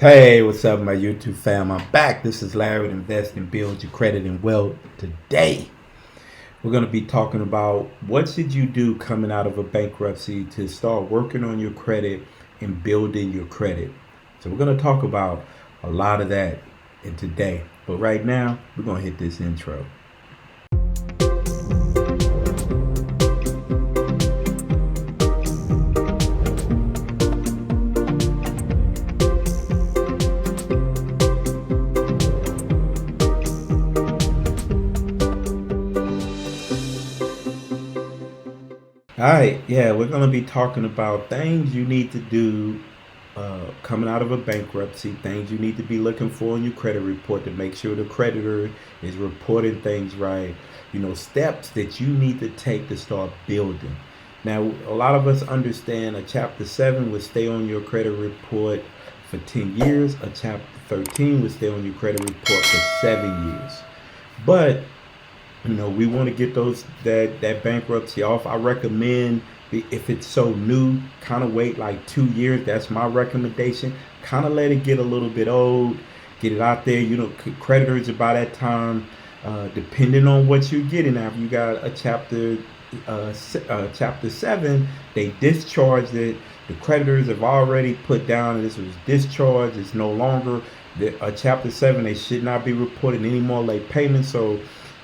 Hey, what's up, my YouTube fam? I'm back. This is Larry with Invest and Build Your Credit and Wealth. Today, we're going to be talking about what should you do coming out of a bankruptcy to start working on your credit and building your credit. So we're going to talk about a lot of that in today. But right now, we're going to hit this intro. All right, yeah, we're going to be talking about things you need to do coming out of a bankruptcy, things you need to be looking for in your credit report to make sure the creditor is reporting things right, steps that you need to take to start building. Now, a lot of us understand a Chapter 7 would stay on your credit report for 10 years, a Chapter 13 would stay on your credit report for 7 years. But we want to get that bankruptcy off. I recommend, if it's so new, kind of wait like 2 years. That's my recommendation. Kind of let it get a little bit old, get it out there. Creditors by that time, depending on what you're getting after you got a chapter 7, they discharged it. The creditors have already put down this was discharged. It's no longer a Chapter 7. They should not be reporting any more late payments. So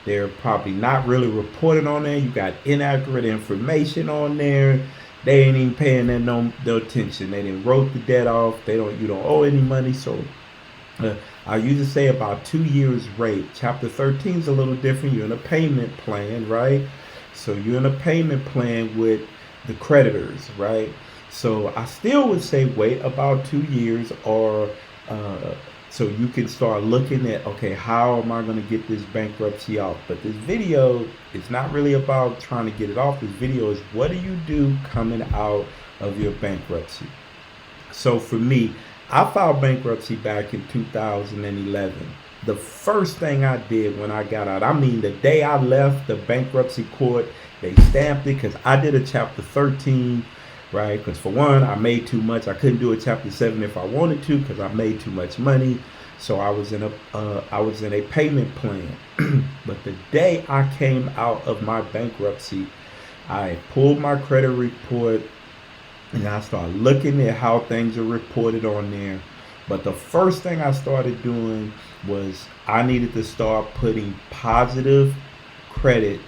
they're probably not really reporting on there. You got inaccurate information on there. They ain't even paying that no attention. They didn't wrote the debt off. You don't owe any money. So I usually say about 2 years rate. Chapter 13 is a little different. You're in a payment plan, right? So you're in a payment plan with the creditors, right? So I still would say wait about 2 years, or so you can start looking at, okay, how am I going to get this bankruptcy off? But this video is not really about trying to get it off. This video is what do you do coming out of your bankruptcy? So for me, I filed bankruptcy back in 2011. The first thing I did when I got out, the day I left the bankruptcy court, they stamped it because I did a Chapter 13. Right, because for one, I made too much. I couldn't do a Chapter 7 if I wanted to because I made too much money. So I was in a payment plan. But the day I came out of my bankruptcy, I pulled my credit report and I started looking at how things are reported on there. But the first thing I started doing was I needed to start putting positive credit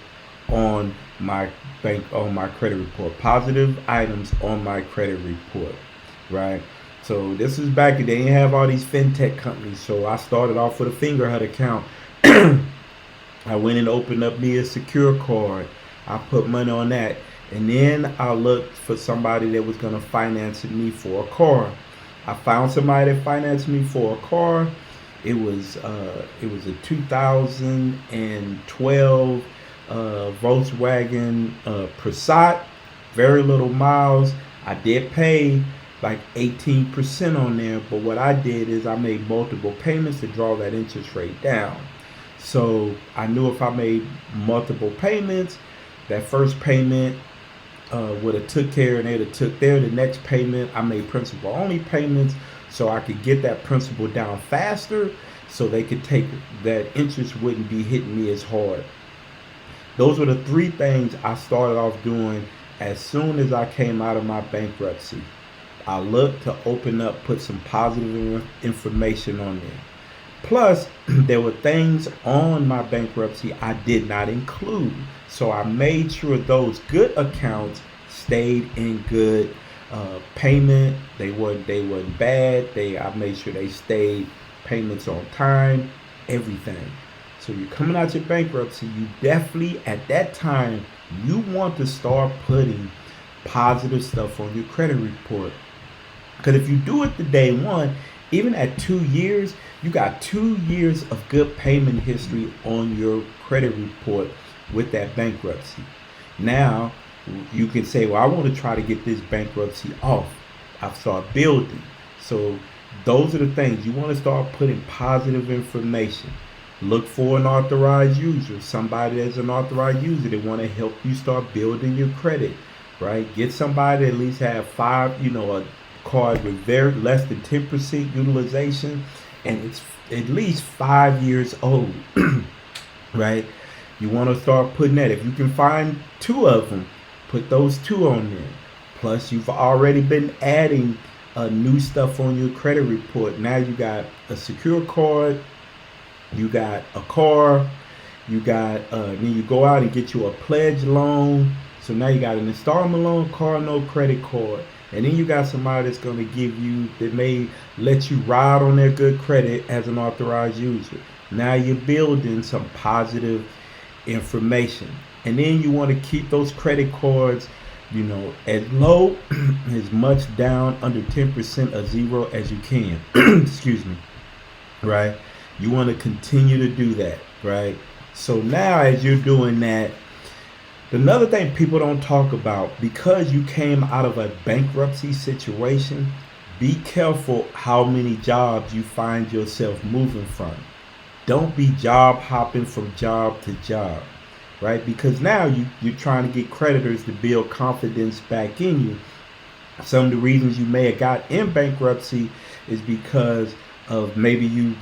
on my credit report, positive items on my credit report, right? So this is back, they didn't have all these fintech companies. So I started off with a Fingerhut account. I went and opened up me a secure card. I put money on that, and then I looked for somebody that was going to finance me for a car. I found somebody that financed me for a car. It was a 2012 Volkswagen Passat, very little miles. I did pay like 18% on there, but what I did is I made multiple payments to draw that interest rate down. So I knew if I made multiple payments, that first payment would have took care, and they'd have took there. The next payment, I made principal only payments so I could get that principal down faster, so they could take that interest wouldn't be hitting me as hard. Those were the three things I started off doing as soon as I came out of my bankruptcy. I looked to open up, put some positive information on there. Plus, there were things on my bankruptcy I did not include. So I made sure those good accounts stayed in good payment. They weren't bad. I made sure they stayed payments on time, everything. So you're coming out your bankruptcy, you definitely, at that time, you want to start putting positive stuff on your credit report. Because if you do it the day one, even at 2 years, you got 2 years of good payment history on your credit report with that bankruptcy. Now, you can say, well, I want to try to get this bankruptcy off. I've started building. So those are the things. You want to start putting positive information. Look for an authorized user, somebody that's an authorized user that want to help you start building your credit, right? Get somebody that at least have card with very less than 10% utilization, and it's at least 5 years old, right? You want to start putting that. If you can find two of them, put those two on there. Plus, you've already been adding new stuff on your credit report. Now you got a secure card, you got a car, you got then you go out and get you a pledge loan. So now you got an installment loan, car note, credit card. And then you got somebody that's going to give you, that may let you ride on their good credit as an authorized user. Now you're building some positive information. And then you want to keep those credit cards, you know, as low, as much down under 10% of zero as you can. Excuse me. Right? You want to continue to do that, right? So now as you're doing that, another thing people don't talk about, because you came out of a bankruptcy situation, be careful how many jobs you find yourself moving from. Don't be job hopping from job to job, right? Because now you're trying to get creditors to build confidence back in you. Some of the reasons you may have got in bankruptcy is because of maybe you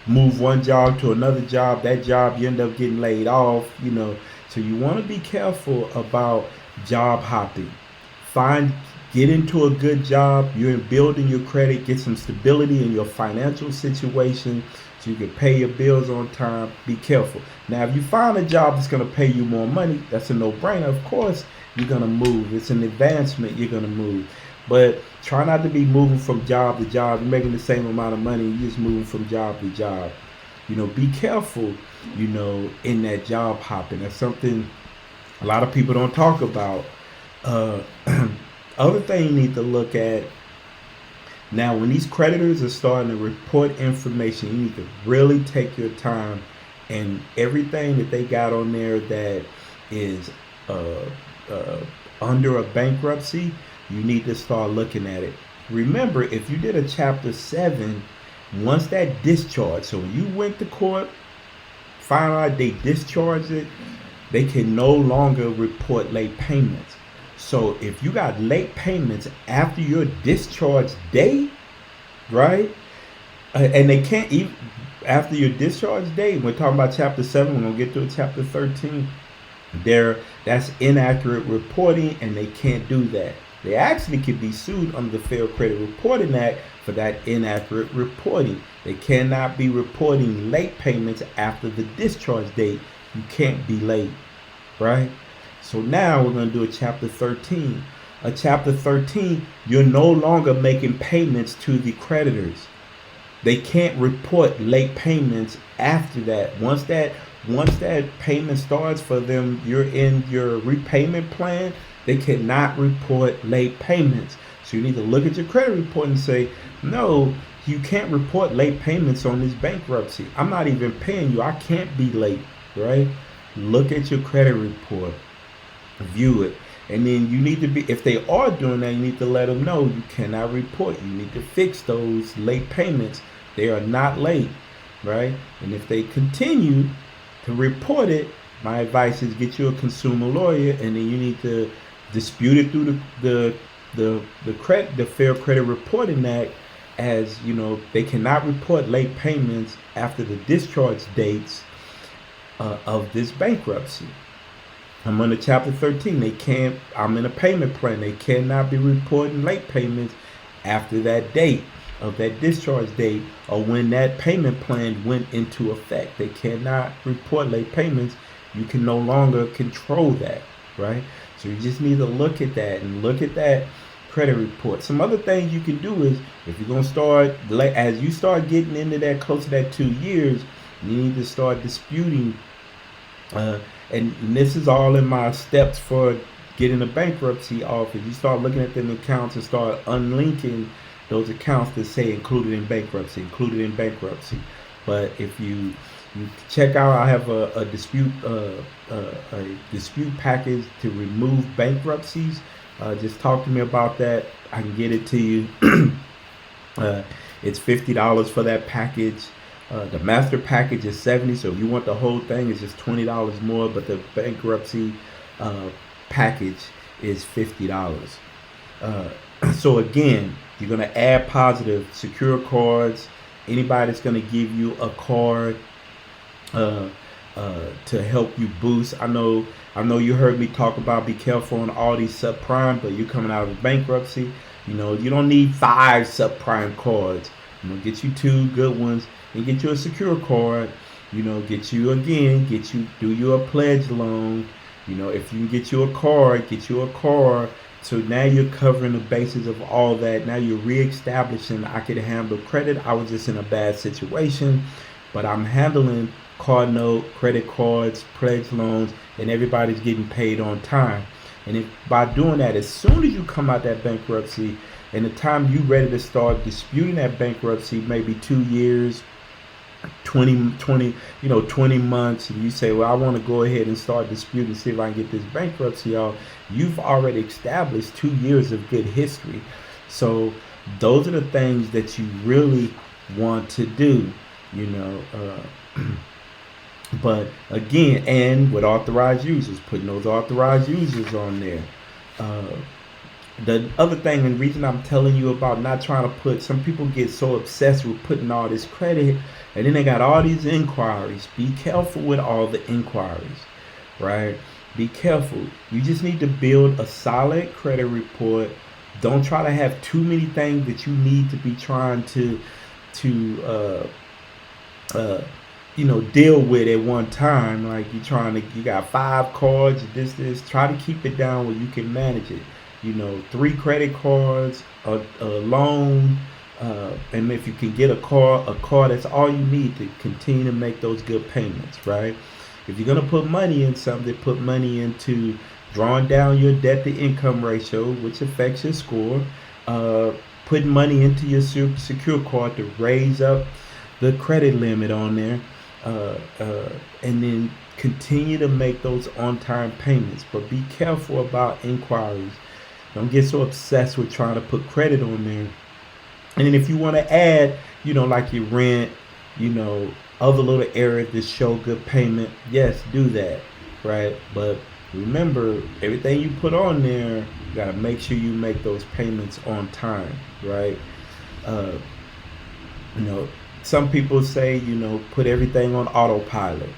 move one job to another job, that job you end up getting laid off, you know. So you want to be careful about job hopping. Get into a good job. You're building your credit, get some stability in your financial situation so you can pay your bills on time. Be careful. Now, if you find a job that's going to pay you more money, that's a no-brainer. Of course, you're going to move. It's an advancement. You're going to move. But try not to be moving from job to job. You're making the same amount of money. You're just moving from job to job. You know, be careful, you know, in that job hopping. That's something a lot of people don't talk about. Other thing you need to look at, now when these creditors are starting to report information, you need to really take your time, and everything that they got on there that is under a bankruptcy, you need to start looking at it. Remember, if you did a Chapter 7, once that discharge, so when you went to court, found out they discharged it, they can no longer report late payments. So if you got late payments after your discharge date, right? And they can't even, after your discharge date, we're talking about Chapter 7, we're going to get to Chapter 13, that's inaccurate reporting, and they can't do that. They actually could be sued under the Fair Credit Reporting Act for that inaccurate reporting. They cannot be reporting late payments after the discharge date. You can't be late, right? So now we're going to do a Chapter 13. A Chapter 13, you're no longer making payments to the creditors. They can't report late payments after that. Once that payment starts for them, you're in your repayment plan, they cannot report late payments. So you need to look at your credit report and say, no, you can't report late payments on this bankruptcy. I'm not even paying you. I can't be late, right? Look at your credit report, view it. And then you need to be, if they are doing that, you need to let them know you cannot report. You need to fix those late payments. They are not late, right? And if they continue to report it, my advice is get you a consumer lawyer, and then you need to dispute it through the Fair Credit Reporting Act, as you know, they cannot report late payments after the discharge dates of this bankruptcy. I'm under Chapter 13. They can't. I'm in a payment plan. They cannot be reporting late payments after that date of that discharge date, or when that payment plan went into effect. They cannot report late payments. You can no longer control that, right? So you just need to look at that and look at that credit report. Some other things you can do is, if you're going to start, as you start getting into that, close to that 2 years, you need to start disputing. And this is all in my steps for getting a bankruptcy off. If you start looking at them accounts and start unlinking those accounts that say included in bankruptcy. But if you check out, I have a dispute package to remove bankruptcies. Just talk to me about that. I can get it to you. It's $50 for that package. The master package is $70, so if you want the whole thing, it's just $20 more. But the bankruptcy package is $50. So again, you're going to add positive secure cards. Anybody that's going to give you a card uh, to help you boost. I know you heard me talk about be careful on all these subprime, but you're coming out of bankruptcy. You don't need 5 subprime cards. Get you 2 good ones and get you a secure card. Get you do you a pledge loan. If you can get you a card, get you a car. So now you're covering the basis of all that. Now you're reestablishing I could handle credit. I was just in a bad situation, but I'm handling card note, credit cards, pledge loans, and everybody's getting paid on time. And if by doing that, as soon as you come out that bankruptcy, and the time you ready to start disputing that bankruptcy, maybe 2 years, 20 months, and you say, well, I want to go ahead and start disputing, see if I can get this bankruptcy off, you've already established 2 years of good history. So those are the things that you really want to do, but again, and with authorized users, putting those authorized users on there. The other thing and reason I'm telling you about not trying to put, some people get so obsessed with putting all this credit and then they got all these inquiries. Be careful with all the inquiries, right? Be careful. You just need to build a solid credit report. Don't try to have too many things that you need to be trying to deal with at one time. Like you got 5 cards, this. Try to keep it down where you can manage it. 3 credit cards, a loan, and if you can get a car, that's all you need to continue to make those good payments, right? If you're gonna put money in something, put money into drawing down your debt to income ratio, which affects your score. Putting money into your secure card to raise up the credit limit on there, and then continue to make those on-time payments. But be careful about inquiries. Don't get so obsessed with trying to put credit on there. And then if you want to add, like your rent, other little areas that show good payment, yes, do that, right? But remember, everything you put on there, you got to make sure you make those payments on time, right? Some people say, put everything on autopilot,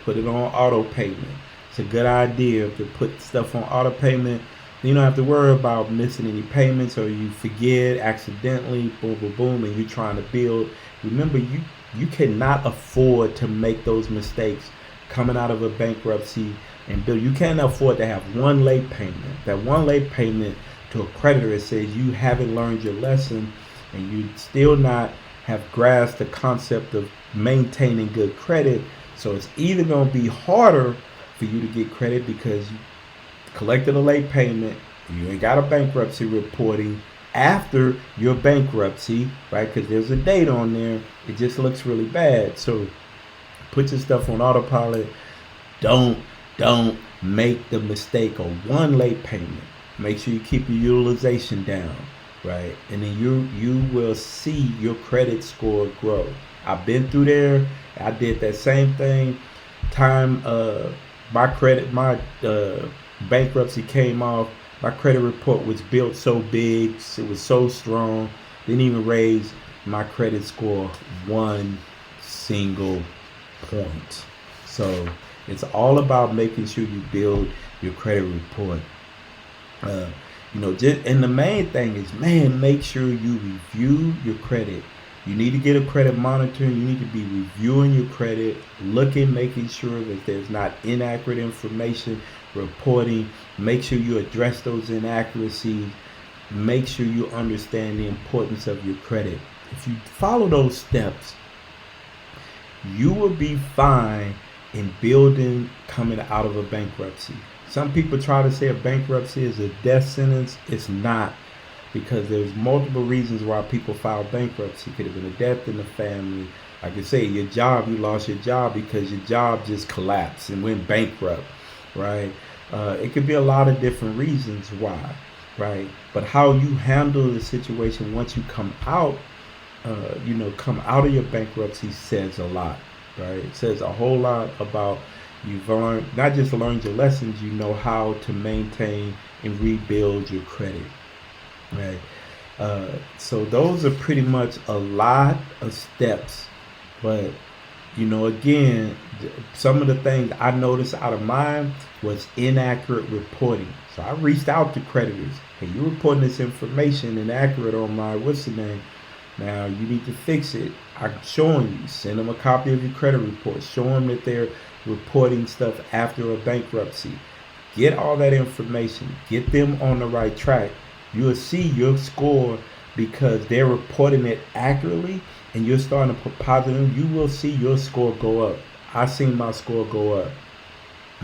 put it on auto payment. It's a good idea to put stuff on auto payment. You don't have to worry about missing any payments or you forget accidentally, boom, boom, boom, and you're trying to build. Remember, you cannot afford to make those mistakes coming out of a bankruptcy and build. You can't afford to have one late payment. That one late payment to a creditor that says you haven't learned your lesson and you still not have grasped the concept of maintaining good credit. So it's either going to be harder for you to get credit because you collected a late payment, you ain't got a bankruptcy reporting after your bankruptcy, right? Because there's a date on there. It just looks really bad. So put your stuff on autopilot. Don't make the mistake of one late payment. Make sure you keep your utilization down, right? And then you will see your credit score grow. I've been through there. I did that same thing. My bankruptcy came off. My credit report was built so big, it was so strong, didn't even raise my credit score 1 single point. So it's all about making sure you build your credit report. And the main thing is, make sure you review your credit. You need to get a credit monitor. You need to be reviewing your credit, making sure that there's not inaccurate information, reporting. Make sure you address those inaccuracies. Make sure you understand the importance of your credit. If you follow those steps, you will be fine in building coming out of a bankruptcy. Some people try to say a bankruptcy is a death sentence. It's not, because there's multiple reasons why people file bankruptcy. It could have been a death in the family. Like I say, your job, you lost your job because your job just collapsed and went bankrupt, right? It could be a lot of different reasons why, right? But how you handle the situation once you come out, come out of your bankruptcy says a lot, right? It says a whole lot about you've learned, not just learned your lessons, you know how to maintain and rebuild your credit. Right. So those are pretty much a lot of steps, but again, some of the things I noticed out of mine was inaccurate reporting. So I reached out to creditors. Hey, you're reporting this information inaccurate on my what's the name? Now you need to fix it. I'm showing you. Send them a copy of your credit report. Show them that they're reporting stuff after a bankruptcy. Get all that information. Get them on the right track. You'll see your score because they're reporting it accurately and you're starting to put positive. You will see your score go up. I seen my score go up.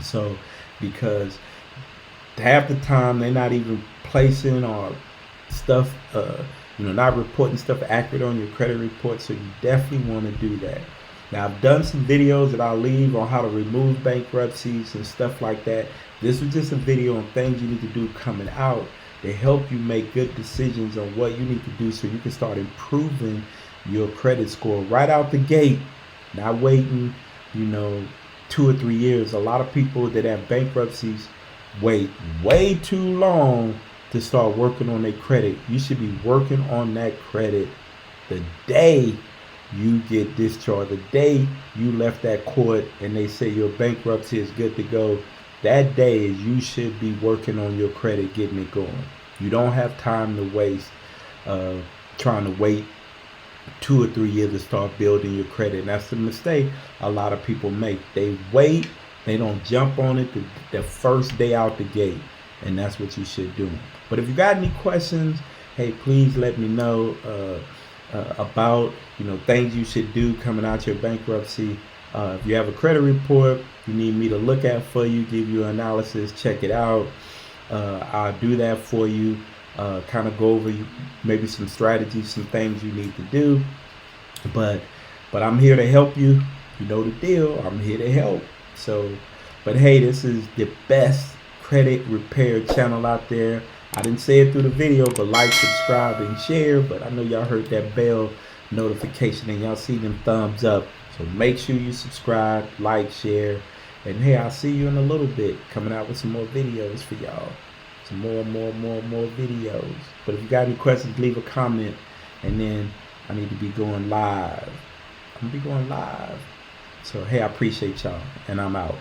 So because half the time they're not even placing or stuff, not reporting stuff accurate on your credit report. So you definitely want to do that. Now I've done some videos that I'll leave on how to remove bankruptcies and stuff like that. This was just a video on things you need to do coming out to help you make good decisions on what you need to do so you can start improving your credit score right out the gate, not waiting, 2 or 3 years. A lot of people that have bankruptcies wait way too long to start working on their credit. You should be working on that credit the day you get discharged, the day you left that court and they say your bankruptcy is good to go. That day is you should be working on your credit, getting it going. You don't have time to waste trying to wait 2 or 3 years to start building your credit. And that's the mistake a lot of people make. They wait, they don't jump on it the first day out the gate. And that's what you should do. But if you got any questions, hey, please let me know about things you should do coming out your bankruptcy. If you have a credit report you need me to look at for you, give you an analysis, check it out, I'll do that for you. Kind of go over maybe some strategies, some things you need to do. But I'm here to help you. You know the deal. I'm here to help. So, but hey, this is the best credit repair channel out there. I didn't say it through the video, but like, subscribe, and share. But I know y'all heard that bell notification and y'all see them thumbs up. So make sure you subscribe, like, share. And hey, I'll see you in a little bit coming out with some more videos for y'all. Some more videos. But if you got any questions, leave a comment. And then I need to be going live. I'm going to be going live. So hey, I appreciate y'all. And I'm out.